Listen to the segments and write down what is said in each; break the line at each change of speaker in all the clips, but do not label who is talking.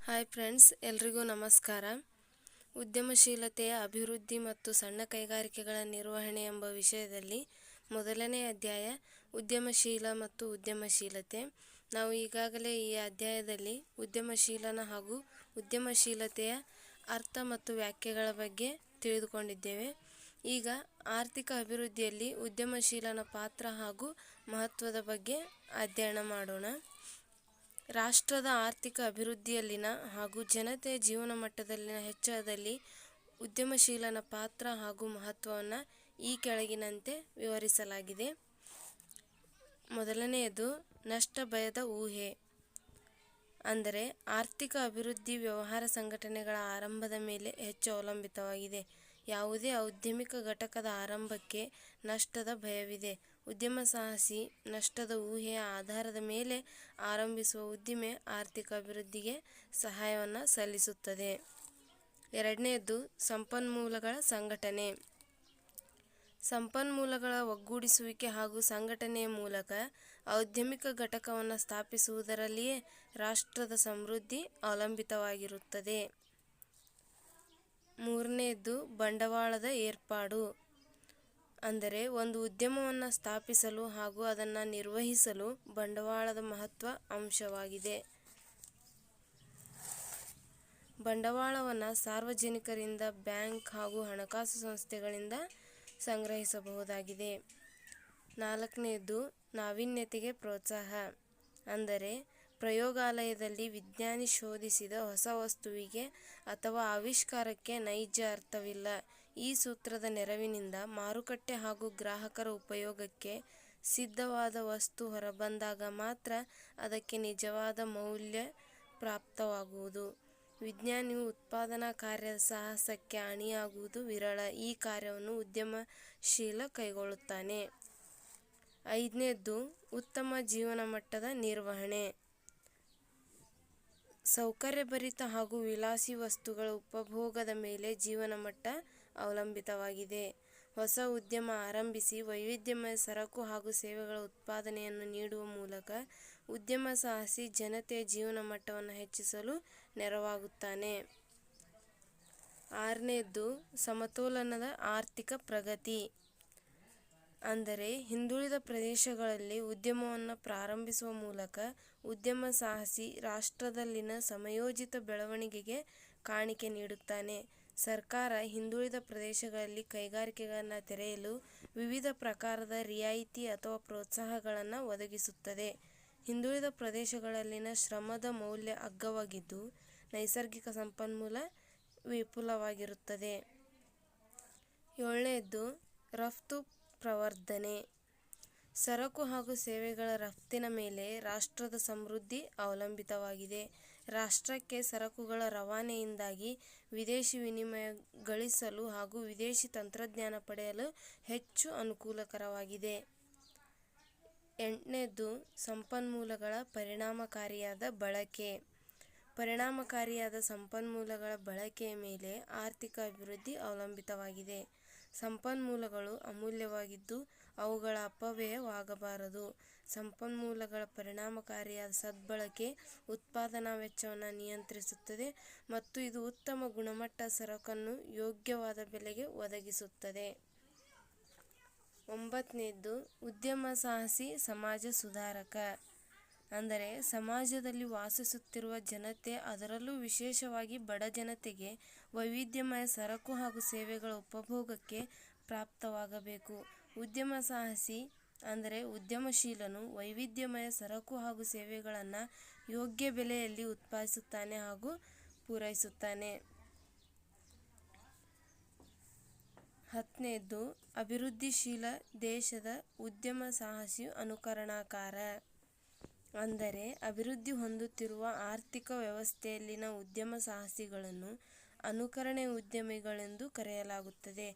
Hi friends, ಎಲ್ರಿಗೂ ನಮಸ್ಕಾರ. ಉದ್ಯಮಶೀಲತೆಯ ಅಭಿವೃದ್ಧಿ ಮತ್ತು ಸಣ್ಣ ಕೈಗಾರಿಕೆಗಳ ನಿರ್ವಹಣೆ ಎಂಬ ವಿಷಯದಲ್ಲಿ ಮೊದಲನೇ ಅಧ್ಯಾಯ ಉದ್ಯಮಶೀಲ ಮತ್ತು ಉದ್ಯಮಶೀಲತೆ. ನಾವು ಈಗಾಗಲೇ ಈ ಅಧ್ಯಾಯದಲ್ಲಿ ಉದ್ಯಮಶೀಲನ ಹಾಗೂ ಉದ್ಯಮಶೀಲತೆಯ ಅರ್ಥ ಮತ್ತು ವ್ಯಾಖ್ಯೆಗಳ ಬಗ್ಗೆ ತಿಳಿದುಕೊಂಡಿದ್ದೇವೆ. ಈಗ ಆರ್ಥಿಕ ಅಭಿವೃದ್ಧಿಯಲ್ಲಿ ಉದ್ಯಮಶೀಲನ ಪಾತ್ರ ಹಾಗೂ ಮಹತ್ವದ ಬಗ್ಗೆ ಅಧ್ಯಯನ ಮಾಡೋಣ. ರಾಷ್ಟ್ರದ ಆರ್ಥಿಕ ಅಭಿವೃದ್ಧಿಯಲ್ಲಿನ ಹಾಗೂ ಜನತೆಯ ಜೀವನ ಮಟ್ಟದಲ್ಲಿನ ಹೆಚ್ಚಳದಲ್ಲಿ ಉದ್ಯಮಶೀಲನ ಪಾತ್ರ ಹಾಗೂ ಮಹತ್ವವನ್ನು ಈ ಕೆಳಗಿನಂತೆ ವಿವರಿಸಲಾಗಿದೆ. ಮೊದಲನೆಯದು ನಷ್ಟ ಭಯದ ಊಹೆ. ಅಂದರೆ ಆರ್ಥಿಕ ಅಭಿವೃದ್ಧಿ ವ್ಯವಹಾರ ಸಂಘಟನೆಗಳ ಆರಂಭದ ಮೇಲೆ ಹೆಚ್ಚು ಅವಲಂಬಿತವಾಗಿದೆ. ಯಾವುದೇ ಔದ್ಯಮಿಕ ಘಟಕದ ಆರಂಭಕ್ಕೆ ನಷ್ಟದ ಭಯವಿದೆ. ಉದ್ಯಮ ಸಾಹಸಿ ನಷ್ಟದ ಊಹೆಯ ಆಧಾರದ ಮೇಲೆ ಆರಂಭಿಸುವ ಉದ್ದಿಮೆ ಆರ್ಥಿಕ ಅಭಿವೃದ್ಧಿಗೆ ಸಹಾಯವನ್ನು ಸಲ್ಲಿಸುತ್ತದೆ. ಎರಡನೆಯದು ಸಂಪನ್ಮೂಲಗಳ ಸಂಘಟನೆ. ಸಂಪನ್ಮೂಲಗಳ ಒಗ್ಗೂಡಿಸುವಿಕೆ ಹಾಗೂ ಸಂಘಟನೆಯ ಮೂಲಕ ಔದ್ಯಮಿಕ ಘಟಕವನ್ನು ಸ್ಥಾಪಿಸುವುದರಲ್ಲಿಯೇ ರಾಷ್ಟ್ರದ ಸಮೃದ್ಧಿ ಅವಲಂಬಿತವಾಗಿರುತ್ತದೆ. ಮೂರನೆಯದು ಬಂಡವಾಳದ ಏರ್ಪಾಡು. ಅಂದರೆ ಒಂದು ಉದ್ಯಮವನ್ನು ಸ್ಥಾಪಿಸಲು ಹಾಗೂ ಅದನ್ನು ನಿರ್ವಹಿಸಲು ಬಂಡವಾಳದ ಮಹತ್ವ ಅಂಶವಾಗಿದೆ. ಬಂಡವಾಳವನ್ನು ಸಾರ್ವಜನಿಕರಿಂದ, ಬ್ಯಾಂಕ್ ಹಾಗೂ ಹಣಕಾಸು ಸಂಸ್ಥೆಗಳಿಂದ ಸಂಗ್ರಹಿಸಬಹುದಾಗಿದೆ. ನಾಲ್ಕನೆಯದು ನಾವೀನ್ಯತೆಗೆ ಪ್ರೋತ್ಸಾಹ. ಅಂದರೆ ಪ್ರಯೋಗಾಲಯದಲ್ಲಿ ವಿಜ್ಞಾನಿ ಶೋಧಿಸಿದ ಹೊಸ ವಸ್ತುವಿಗೆ ಅಥವಾ ಆವಿಷ್ಕಾರಕ್ಕೆ ನೈಜ ಅರ್ಥವಿಲ್ಲ. ಈ ಸೂತ್ರದ ನೆರವಿನಿಂದ ಮಾರುಕಟ್ಟೆ ಹಾಗೂ ಗ್ರಾಹಕರ ಉಪಯೋಗಕ್ಕೆ ಸಿದ್ಧವಾದ ವಸ್ತು ಹೊರಬಂದಾಗ ಮಾತ್ರ ಅದಕ್ಕೆ ನಿಜವಾದ ಮೌಲ್ಯ ಪ್ರಾಪ್ತವಾಗುವುದು. ವಿಜ್ಞಾನಿಯು ಉತ್ಪಾದನಾ ಕಾರ್ಯದ ಸಾಹಸಕ್ಕೆ ಅಣಿಯಾಗುವುದು ವಿರಳ. ಈ ಕಾರ್ಯವನ್ನು ಉದ್ಯಮಶೀಲ ಕೈಗೊಳ್ಳುತ್ತಾನೆ. ಐದನೆಯದು ಉತ್ತಮ ಜೀವನ ಮಟ್ಟದ ನಿರ್ವಹಣೆ. ಸೌಕರ್ಯಭರಿತ ಹಾಗೂ ವಿಲಾಸಿ ವಸ್ತುಗಳ ಉಪಭೋಗದ ಮೇಲೆ ಜೀವನ ಮಟ್ಟ ಅವಲಂಬಿತವಾಗಿದೆ. ಹೊಸ ಉದ್ಯಮ ಆರಂಭಿಸಿ ವೈವಿಧ್ಯಮಯ ಸರಕು ಹಾಗೂ ಸೇವೆಗಳ ಉತ್ಪಾದನೆಯನ್ನು ನೀಡುವ ಮೂಲಕ ಉದ್ಯಮ ಸಾಹಸಿ ಜನತೆಯ ಜೀವನ ಮಟ್ಟವನ್ನು ಹೆಚ್ಚಿಸಲು ನೆರವಾಗುತ್ತಾನೆ. ಆರನೆಯದು ಸಮತೋಲನದ ಆರ್ಥಿಕ ಪ್ರಗತಿ. ಅಂದರೆ ಹಿಂದುಳಿದ ಪ್ರದೇಶಗಳಲ್ಲಿ ಉದ್ಯಮವನ್ನು ಪ್ರಾರಂಭಿಸುವ ಮೂಲಕ ಉದ್ಯಮ ಸಾಹಸಿ ರಾಷ್ಟ್ರದಲ್ಲಿನ ಸಮಯೋಚಿತ ಬೆಳವಣಿಗೆಗೆ ಕಾಣಿಕೆ ನೀಡುತ್ತಾನೆ. ಸರ್ಕಾರ ಹಿಂದುಳಿದ ಪ್ರದೇಶಗಳಲ್ಲಿ ಕೈಗಾರಿಕೆಗಳನ್ನು ತೆರೆಯಲು ವಿವಿಧ ಪ್ರಕಾರದ ರಿಯಾಯಿತಿ ಅಥವಾ ಪ್ರೋತ್ಸಾಹಗಳನ್ನು ಒದಗಿಸುತ್ತದೆ. ಹಿಂದುಳಿದ ಪ್ರದೇಶಗಳಲ್ಲಿನ ಶ್ರಮದ ಮೌಲ್ಯ ಅಗ್ಗವಾಗಿದ್ದು ನೈಸರ್ಗಿಕ ಸಂಪನ್ಮೂಲ ವಿಪುಲವಾಗಿರುತ್ತದೆ. ಏಳನೆಯದು ರಫ್ತು ಪ್ರವರ್ಧನೆ. ಸರಕು ಹಾಗೂ ಸೇವೆಗಳ ರಫ್ತಿನ ಮೇಲೆ ರಾಷ್ಟ್ರದ ಸಮೃದ್ಧಿ ಅವಲಂಬಿತವಾಗಿದೆ. ರಾಷ್ಟ್ರಕ್ಕೆ ಸರಕುಗಳ ರವಾನೆಯಿಂದಾಗಿ ವಿದೇಶಿ ವಿನಿಮಯ ಗಳಿಸಲು ಹಾಗೂ ವಿದೇಶಿ ತಂತ್ರಜ್ಞಾನ ಪಡೆಯಲು ಹೆಚ್ಚು ಅನುಕೂಲಕರವಾಗಿದೆ. ಎಂಟನೆಯದು ಸಂಪನ್ಮೂಲಗಳ ಪರಿಣಾಮಕಾರಿಯಾದ ಬಳಕೆ. ಪರಿಣಾಮಕಾರಿಯಾದ ಸಂಪನ್ಮೂಲಗಳ ಬಳಕೆಯ ಮೇಲೆ ಆರ್ಥಿಕ ಅಭಿವೃದ್ಧಿ ಅವಲಂಬಿತವಾಗಿದೆ. ಸಂಪನ್ಮೂಲಗಳು ಅಮೂಲ್ಯವಾಗಿದ್ದು ಅವುಗಳ ಅಪವ್ಯಯವಾಗಬಾರದು. ಸಂಪನ್ಮೂಲಗಳ ಪರಿಣಾಮಕಾರಿಯಾದ ಸದ್ಬಳಕೆ ಉತ್ಪಾದನಾ ವೆಚ್ಚವನ್ನು ನಿಯಂತ್ರಿಸುತ್ತದೆ ಮತ್ತು ಇದು ಉತ್ತಮ ಗುಣಮಟ್ಟ ಸರಕನ್ನು ಯೋಗ್ಯವಾದ ಬೆಲೆಗೆ ಒದಗಿಸುತ್ತದೆ. ಒಂಬತ್ತನೆಯದು ಉದ್ಯಮ ಸಾಹಸಿ ಸಮಾಜ ಸುಧಾರಕ. ಅಂದರೆ ಸಮಾಜದಲ್ಲಿ ವಾಸಿಸುತ್ತಿರುವ ಜನತೆ, ಅದರಲ್ಲೂ ವಿಶೇಷವಾಗಿ ಬಡ ಜನತೆಗೆ ವೈವಿಧ್ಯಮಯ ಸರಕು ಹಾಗೂ ಸೇವೆಗಳ ಉಪಭೋಗಕ್ಕೆ ಪ್ರಾಪ್ತವಾಗಬೇಕು. ಉದ್ಯಮ ಸಾಹಸಿ ಅಂದರೆ ಉದ್ಯಮಶೀಲನು ವೈವಿಧ್ಯಮಯ ಸರಕು ಹಾಗೂ ಸೇವೆಗಳನ್ನು ಯೋಗ್ಯ ಬೆಲೆಯಲ್ಲಿ ಉತ್ಪಾದಿಸುತ್ತಾನೆ ಹಾಗೂ ಪೂರೈಸುತ್ತಾನೆ. ಹತ್ತನೆಯದು ಅಭಿವೃದ್ಧಿಶೀಲ ದೇಶದ ಉದ್ಯಮ ಸಾಹಸಿಯು ಅನುಕರಣಾಕಾರ. ಅಂದರೆ ಅಭಿವೃದ್ಧಿ ಹೊಂದುತ್ತಿರುವ ಆರ್ಥಿಕ ವ್ಯವಸ್ಥೆಯಲ್ಲಿನ ಉದ್ಯಮ ಸಾಹಸಿಗಳನ್ನು ಅನುಕರಣೆ ಉದ್ಯಮಿಗಳೆಂದು ಕರೆಯಲಾಗುತ್ತದೆ.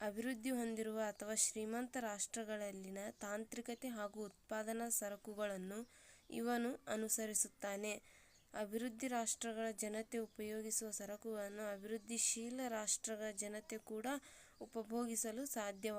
ಅಭಿವೃದ್ಧಿ ಹೊಂದಿರುವ ಅಥವಾ ಶ್ರೀಮಂತ ರಾಷ್ಟ್ರಗಳಲ್ಲಿನ ತಾಂತ್ರಿಕತೆ ಹಾಗೂ ಉತ್ಪಾದನಾ ಸರಕುಗಳನ್ನು ಇವನು ಅನುಸರಿಸುತ್ತಾನೆ. ಅಭಿವೃದ್ಧಿ ರಾಷ್ಟ್ರಗಳ ಜನತೆ ಉಪಯೋಗಿಸುವ ಸರಕುಗಳನ್ನು ಅಭಿವೃದ್ಧಿಶೀಲ ರಾಷ್ಟ್ರಗಳ ಜನತೆ ಕೂಡ ಉಪಭೋಗಿಸಲು ಸಾಧ್ಯವಾಗುತ್ತದೆ.